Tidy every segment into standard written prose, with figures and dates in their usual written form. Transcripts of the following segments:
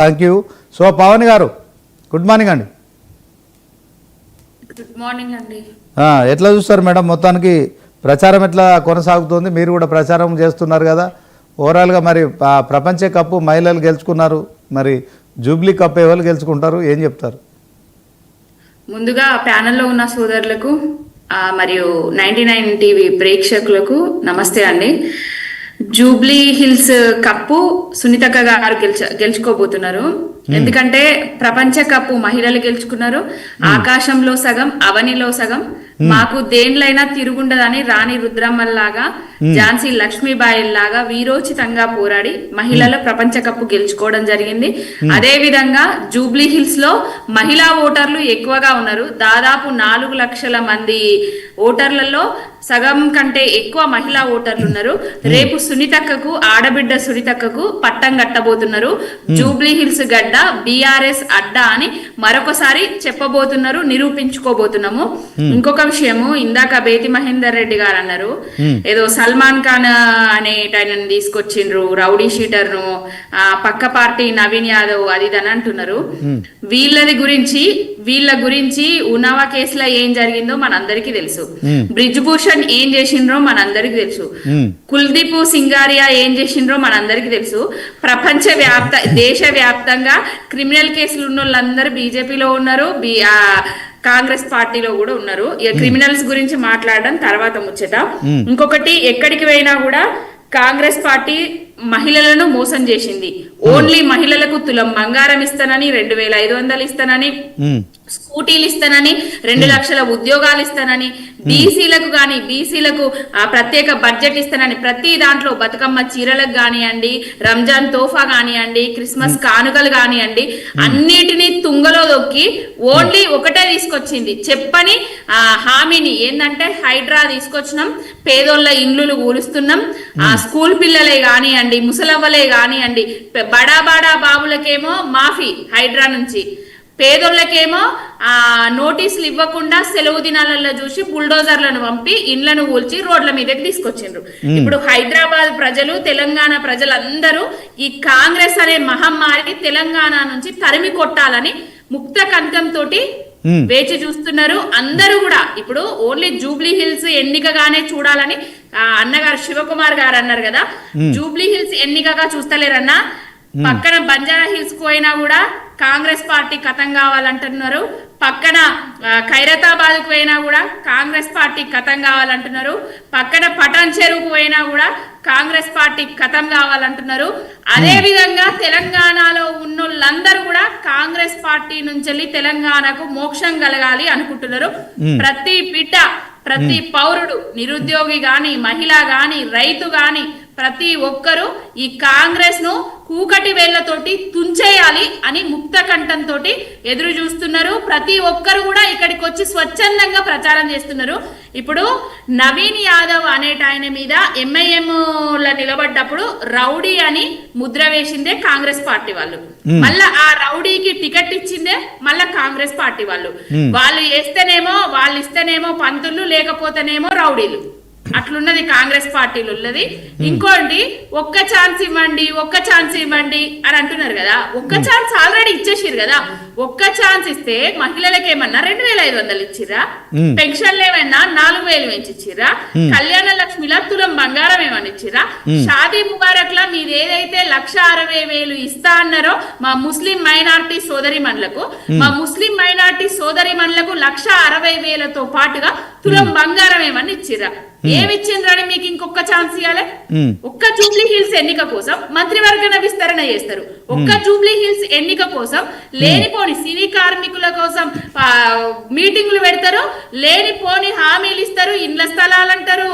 Thank you. So Pawan గారు good morning అండి. Good morning అండి. ఎట్లా చూస్తారు మేడం, మొత్తానికి ప్రచారం ఎట్లా కొనసాగుతుంది? మీరు కూడా ప్రచారం చేస్తున్నారు కదా. ఓవరాల్గా మరి ప్రపంచ కప్పు మహిళలు గెలుచుకున్నారు, మరి జూబ్లీ కప్ ఎవరు గెలుచుకుంటారు, ఏం చెప్తారు? ముందుగా ప్యానెల్లో ఉన్న సోదరులకు మరియు 99 టీవీ ప్రేక్షకులకు నమస్తే అండి. జూబ్లీ హిల్స్ కప్పు సునీతక్క గారు గెలుచుకోబోతున్నారు. ఎందుకంటే ప్రపంచ కప్పు మహిళలు గెలుచుకున్నారు. ఆకాశంలో సగం అవనిలో సగం, మాకు దేంట్లైనా తిరుగుండదని రాణి రుద్రమ్మల్లాగా ఝాన్సీ లక్ష్మీబాయి లాగా వీరోచితంగా పోరాడి మహిళల ప్రపంచ కప్పు గెలుచుకోవడం జరిగింది. అదే విధంగా జూబ్లీ హిల్స్ లో మహిళా ఓటర్లు ఎక్కువగా ఉన్నారు. దాదాపు 4 లక్షల మంది ఓటర్లలో సగం కంటే ఎక్కువ మహిళా ఓటర్లు ఉన్నారు. రేపు సునీతక్కకు, ఆడబిడ్డ సునీతక్కకు పట్టం కట్టబోతున్నారు. జూబ్లీ హిల్స్ గడ్డ బీఆర్ఎస్ అడ్డా అని మరొకసారి చెప్పబోతున్నారు, నిరూపించుకోబోతున్నాము. ఇంకొక విషయము, ఇందాక బేతి మహేందర్ రెడ్డి గారు అన్నారు ఏదో సల్మాన్ ఖాన్ అనేటైన తీసుకొచ్చిండ్రు, రౌడీ షీటర్ ను, పక్క పార్టీ నవీన్ యాదవ్ అది అని అంటున్నారు. వీళ్ళ గురించి ఉనావా కేసులో ఏం జరిగిందో మనందరికీ తెలుసు. బ్రిజ్ భూషణ్ ఏం చేసిండ్రో మనందరికి తెలుసు. కుల్దీప్ సింగారియా ఏం చేసిండ్రో మనందరికి తెలుసు. దేశ వ్యాప్తంగా క్రిమినల్ కేసులు ఉన్న వాళ్ళందరూ బీజేపీలో ఉన్నారు, కాంగ్రెస్ పార్టీలో కూడా ఉన్నారు. ఇక క్రిమినల్స్ గురించి మాట్లాడడం తర్వాత ముచ్చట. ఇంకొకటి, ఎక్కడికి పోయినా కూడా కాంగ్రెస్ పార్టీ మహిళలను మోసం చేసింది. ఓన్లీ మహిళలకు తులం బంగారం ఇస్తానని, 2500 ఇస్తానని, స్కూటీలు ఇస్తానని, 2 లక్షల ఉద్యోగాలు ఇస్తానని, బీసీలకు ప్రత్యేక బడ్జెట్ ఇస్తానని, ప్రతి దాంట్లో బతుకమ్మ చీరలకు కానివ్వండి, రంజాన్ తోఫా కానివ్వండి, క్రిస్మస్ కానుకలు కానివ్వండి, అన్నిటినీ తుంగలో దొక్కి ఓన్లీ ఒకటే తీసుకొచ్చింది. చెప్పని హామీని ఏంటంటే హైడ్రా తీసుకొచ్చినాం, పేదోళ్ళ ఇండ్లు కూలుస్తున్నాం, స్కూల్ పిల్లలే కానివ్వండి, ముసలవ్వలే కానివ్వండి, బడా బాబులకేమో మాఫీ హైడ్రా నుంచి, పేదోళ్ళకేమో నోటీసులు ఇవ్వకుండా సెలవు దినాలలో చూసి బుల్డోజర్లను పంపి ఇండ్లను కూల్చి రోడ్ల మీదకి తీసుకొచ్చిండ్రు. ఇప్పుడు హైదరాబాద్ ప్రజలు, తెలంగాణ ప్రజలందరూ ఈ కాంగ్రెస్ అనే మహమ్మారిని తెలంగాణ నుంచి తరిమి కొట్టాలని ముక్త కంఠంతో వేచి చూస్తున్నారు. అందరూ కూడా ఇప్పుడు ఓన్లీ జూబ్లీ హిల్స్ ఎన్నికగానే చూడాలని అన్నగారు శివకుమార్ గారు అన్నారు కదా. జూబ్లీ హిల్స్ ఎన్నికగా చూస్తలేరన్నా, పక్కన బంజారా హిల్స్ కు పోయినా కూడా కాంగ్రెస్ పార్టీ ఖతం కావాలంటున్నారు. పక్కన ఖైరతాబాద్ కు పోయినా కూడా కాంగ్రెస్ పార్టీ ఖతం కావాలంటున్నారు. పక్కన పటాన్ చెరువుకు పోయినా కూడా కాంగ్రెస్ పార్టీ ఖతం కావాలంటున్నారు. అదే విధంగా తెలంగాణలో ఉన్నోళ్ళందరూ కూడా కాంగ్రెస్ పార్టీ నుంచి తెలంగాణకు మోక్షం కలగాలి అనుకుంటున్నారు. ప్రతి బిడ్డ, ప్రతి పౌరుడు, నిరుద్యోగి గాని, మహిళ గాని, రైతు గాని, ప్రతి ఒక్కరూ ఈ కాంగ్రెస్ ను కూకటి వేళ్లతోటి తుంచేయాలి అని ముక్త కంఠంతో ఎదురు చూస్తున్నారు. ప్రతి ఒక్కరు కూడా ఇక్కడికి వచ్చి స్వచ్ఛందంగా ప్రచారం చేస్తున్నారు. ఇప్పుడు నవీన్ యాదవ్ అనేట ఆయన మీద ఎంఐఎం లో నిలబడ్డప్పుడు రౌడీ అని ముద్ర వేసిందే కాంగ్రెస్ పార్టీ వాళ్ళు. మళ్ళా ఆ రౌడీకి టికెట్ ఇచ్చిందే మళ్ళా కాంగ్రెస్ పార్టీ వాళ్ళు. వాళ్ళు ఇస్తేనేమో పంతులు, లేకపోతేనేమో రౌడీలు. అట్లున్నది కాంగ్రెస్ పార్టీలు ఉన్నది. ఇంకోటి, ఒక్క ఛాన్స్ ఇవ్వండి అని అంటున్నారు కదా. ఒక్క ఛాన్స్ ఆల్రెడీ ఇచ్చేసిరు కదా. ఒక్క ఛాన్స్ ఇస్తే మహిళలకు ఏమన్నా 2500 ఇచ్చిరా, పెన్షన్లు ఏమన్నా 4000 పెంచి ఇచ్చిరా, కళ్యాణ లక్ష్మిలా తులం బంగారం ఏమన్నా ఇచ్చిరా, షాదీ ముబారక్ లా మీరు ఏదైతే 1,60,000 ఇస్తా అన్నారో మా ముస్లిం మైనార్టీ సోదరిమణులకు 1,60,000తో పాటుగా తులం బంగారం ఏమన్నా ఇచ్చిరా. ఏమిచ్చిండ్రని మీకు ఇంకొక ఛాన్స్ ఇవ్వాలి. ఒక్క జూబ్లీ హిల్స్ ఎన్నిక కోసం మంత్రివర్గ విస్తరణ చేస్తారు. ఒక్క జూబ్లీ హిల్స్ ఎన్నిక కోసం లేనిపోని సినీ కార్మికుల కోసం మీటింగ్లు పెడతారు, లేనిపోని హామీలు ఇస్తారు, ఇండ్ల స్థలాలు అంటారు,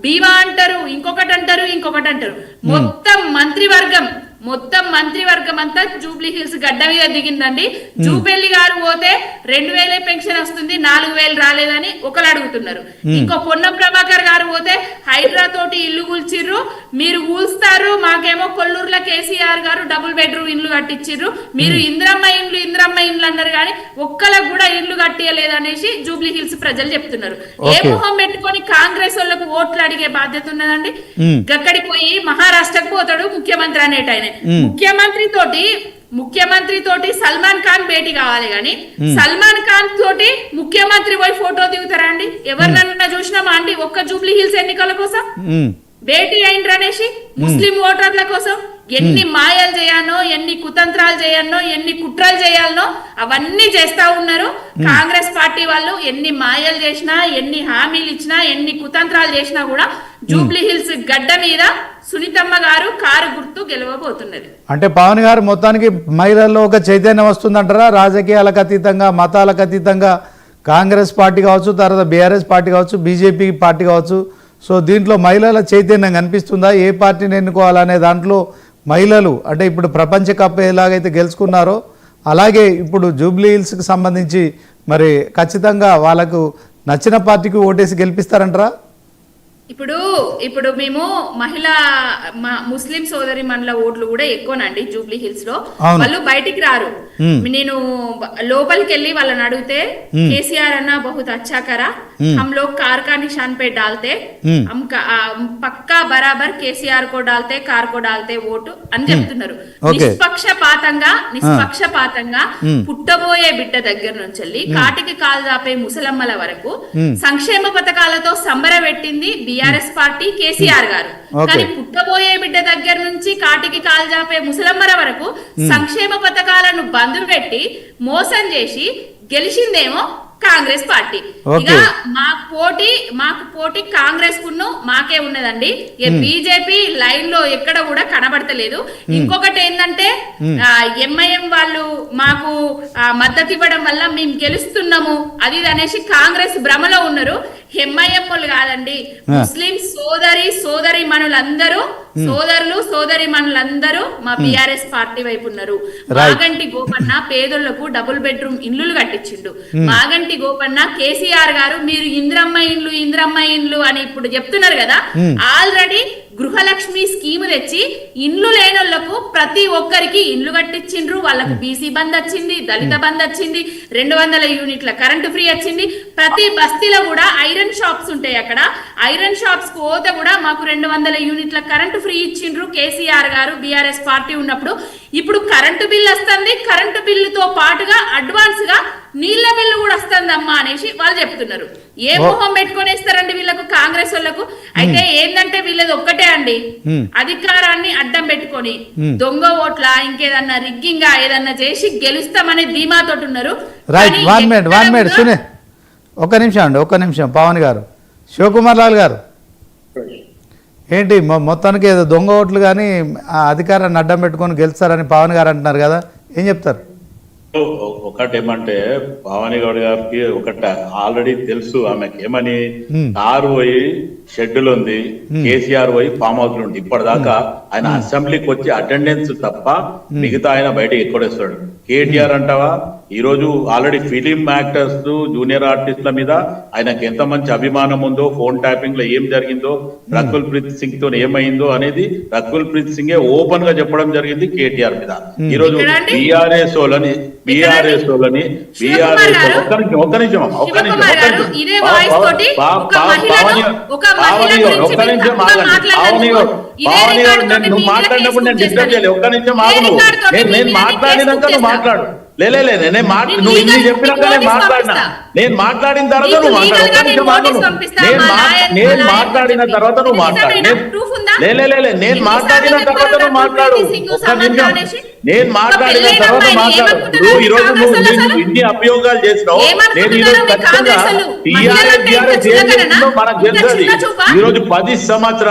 బీమా అంటారు, ఇంకొకటి అంటారు. మొత్తం మంత్రివర్గం అంతా జూబ్లీ హిల్స్ గడ్డ మీద దిగిందండి. జూబెల్లి గారు పోతే 2000 పెన్షన్ వస్తుంది, 4000 రాలేదని ఒకరు అడుగుతున్నారు. ఇంకో పొన్నం ప్రభాకర్ గారు పోతే హైడ్రా తోటి ఇల్లు కూల్చిర్రు, మీరు కూల్స్తారు, మాకేమో కొల్లూరులో కేసీఆర్ గారు డబుల్ బెడ్రూమ్ ఇల్లు కట్టించిర్రు, మీరు ఇంద్రమ్మ ఇండ్లు అన్నారు కానీ ఒక్కలకు కూడా ఇల్లు కట్టియలేదనేసి జూబ్లీ హిల్స్ ప్రజలు చెప్తున్నారు. ఏ మొహం పెట్టుకొని కాంగ్రెస్ వాళ్ళకు ఓట్లు అడిగే బాధ్యత ఉన్నదండి. అక్కడికి పోయి మహారాష్ట్రకు పోతాడు ముఖ్యమంత్రి అనేటైన, ముఖ్యమంత్రి తోటి సల్మాన్ ఖాన్ భేటీ కావాలి గాని సల్మాన్ ఖాన్ తోటి ముఖ్యమంత్రి పోయి ఫోటో దిగుతారా అండి? ఎవరినన్నా చూసినామా అండి ఒక్క జూబ్లీ హిల్స్ ఎన్నికల కోసం భేటీ అయిండ్రు అనేసి? ముస్లిం ఓటర్ల కోసం ఎన్ని మాయలు చేయాలనో, ఎన్ని కుతంత్రాలు చేయాలనో, ఎన్ని కుట్రలు చేయాలనో అవన్నీ చేస్తా ఉన్నారు కాంగ్రెస్ పార్టీ వాళ్ళు. ఎన్ని మాయలు చేసినా, ఎన్ని హామీలు ఇచ్చినా, ఎన్ని కుతంత్రాలు చేసినా కూడా జూబ్లీ హిల్స్ గడ్డ మీద సునీతమ్మ గారు కారు గుర్తు గెలవబోతున్నది. అంటే పవన్ గారు మొత్తానికి మహిళల్లో ఒక చైతన్యం వస్తుందంటారా? రాజకీయాలకు అతీతంగా, మతాలకు అతీతంగా కాంగ్రెస్ పార్టీ కావచ్చు, తర్వాత బీఆర్ఎస్ పార్టీ కావచ్చు, బీజేపీ పార్టీ కావచ్చు, సో దీంట్లో మహిళల చైతన్యం కనిపిస్తుందా? ఏ పార్టీని ఎన్నుకోవాలనే దాంట్లో మహిళలు అంటే ఇప్పుడు ప్రపంచ కప్ ఎలాగైతే గెలుచుకున్నారో అలాగే ఇప్పుడు జూబ్లీ హిల్స్కి సంబంధించి మరి ఖచ్చితంగా వాళ్ళకు నచ్చిన పార్టీకి ఓటేసి గెలిపిస్తారంటారా? ఇప్పుడు మేము ముస్లిం సోదరి మనల ఓట్లు కూడా ఎక్కువనండి జూబ్లీ హిల్స్ లో. వాళ్ళు బయటికి రారు. నేను లోపలికి వెళ్ళి వాళ్ళని అడిగితే కేసీఆర్ అన్న బహుత్ అచ్చా కరా, హమ్ లోగ్ కార్ కా నిషాన్ పే డాల్తే, హమ్ పక్కా బరాబర్ కేసీఆర్ కో డాల్తే, కార్ కో డాల్తే ఓటు అని చెప్తున్నారు. నిష్పక్షపాతంగా పుట్టబోయే బిడ్డ దగ్గర నుంచి కాటికి కాలు దాపే ముసలమ్మల వరకు సంక్షేమ పథకాలతో సంబరపెట్టింది బీఆర్ఎస్ పార్టీ, కేసీఆర్ గారు. కానీ పుట్టబోయే బిడ్డ దగ్గర నుంచి కాటికి కాల్జాపే ముసలమ్మల వరకు సంక్షేమ పథకాలను బంద్ పెట్టి మోసం చేసి గెలిచిందేమో కాంగ్రెస్ పార్టీ. ఇక మాకు పోటీ కాంగ్రెస్ కును మాకే ఉన్నదండి. బీజేపీ లైన్ లో ఎక్కడ కూడా కనబడతలేదు. ఇంకొకటి ఏంటంటే ఎంఐఎం వాళ్ళు మాకు మద్దతు ఇవ్వడం వల్ల మేము గెలుస్తున్నాము అది అనేసి కాంగ్రెస్ భ్రమలో ఉన్నారు. ఎంఐఎం వాళ్ళు కాదండి, ముస్లిం సోదరి మనులందరూ, సోదరులు సోదరి మనులందరూ మా బీఆర్ఎస్ పార్టీ వైపు ఉన్నారు. మాగంటి గోపన్న పేదోళ్లకు డబుల్ బెడ్రూమ్ ఇల్లులు కట్టించిండు. మాగంటి గోపన్న కేసీఆర్ గారు మీరు ఇంద్రమ్మ ఇండ్లు అని ఇప్పుడు చెప్తున్నారు కదా, ఆల్రెడీ గృహలక్ష్మి స్కీమ్ తెచ్చి ఇండ్లు లేనోళ్లకు ప్రతి ఒక్కరికి ఇండ్లు కట్టించిండ్రు. వాళ్ళకు బీసీ బంద్ వచ్చింది, దళిత బంద్ వచ్చింది, 200 యూనిట్ల కరెంటు ఫ్రీ వచ్చింది. ప్రతి బస్తీలో కూడా ఐరన్ షాప్స్ ఉంటాయి. అక్కడ ఐరన్ షాప్స్ కు పోతే కూడా మాకు 200 యూనిట్ల కరెంటు ఫ్రీ ఇచ్చిండ్రు కేసీఆర్ గారు బీఆర్ఎస్ పార్టీ ఉన్నప్పుడు. ఇప్పుడు కరెంటు బిల్లు వస్తుంది, కరెంటు బిల్లుతో పాటుగా అడ్వాన్స్ గా నీళ్ల బిల్లు కూడా వస్తుందమ్మా అనేసి వాళ్ళు చెప్తున్నారు. ఏ మొహం పెట్టుకొని ఇస్తారండి వీళ్ళకు, కాంగ్రెస్ వాళ్ళకు? అయితే ఏంటంటే వీళ్ళది ఒక్కటే అండి, అధికారాన్ని అడ్డం పెట్టుకొని దొంగ ఓట్ల ఇంకేదన్నా రిగ్గింగ్ ఏదన్నా చేసి గెలుస్తామనే ధీమాతో ఉన్నారు. ఒక్క నిమిషం పవన్ గారు, శివకుమార్ లాల్ గారు, ఏంటి మొత్తానికి ఏదో దొంగ ఓట్లు కానీ అధికారాన్ని అడ్డం పెట్టుకొని గెలుస్తారని పవన్ గారు అంటున్నారు కదా, ఏం చెప్తారు? ఒకటేమంటే భవానీ గౌడ్ గారికి ఒకట ఆల్రెడీ తెలుసు ఆమెకి ఏమని, కారు పోయి షెడ్యూల్ ఉంది, కేసీఆర్ పోయి ఫామ్ హౌస్ ఉంది. ఇప్పటిదాకా ఆయన అసెంబ్లీకి వచ్చి అటెండెన్స్ తప్ప మిగతా ఆయన బయట ఎక్కడేస్తాడు. కేటీఆర్ అంటావా, ఈ రోజు ఆల్రెడీ ఫిలిం యాక్టర్స్, జూనియర్ ఆర్టిస్టుల మీద ఆయనకు ఎంత మంచి అభిమానం ఉందో, ఫోన్ ట్యాపింగ్ లో ఏం జరిగిందో, రకుల్ ప్రీత్ సింగ్ తో ఏమైందో అనేది రకుల్ ప్రీత్ సింగే ఓపెన్ గా చెప్పడం జరిగింది కేటీఆర్ మీద. ఈ రోజు బీఆర్ఎస్ వాళ్ళని ఒక్క నిమిషం నువ్వు మాట్లాడినప్పుడు నేను డిస్టర్బ్ చేయలేదు. ఒక్క నిమిషం ఆగు, నేను మాట్లాడినాక నువ్వు మాట్లాడు. నువ్వు ఇన్ని చెప్పినాక నేను మాట్లాడిన తర్వాత నువ్వు మాట్లాడు. నేను మాట్లాడిన తర్వాత నువ్వు మాట్లాడు. నేను మాట్లాడిన తర్వాత నువ్వు మాట్లాడు. ఒక్క నిమిషం, నేను మాట్లాడిన తర్వాత మాట్లాడు. ఈ రోజు నువ్వు ఇన్ని అభియోగాలు చేసినావు. నేను ఈ రోజు ఖచ్చితంగా టీఆర్ఎస్ మనకు తెలుసు. ఈ రోజు 10 సంవత్సరాలు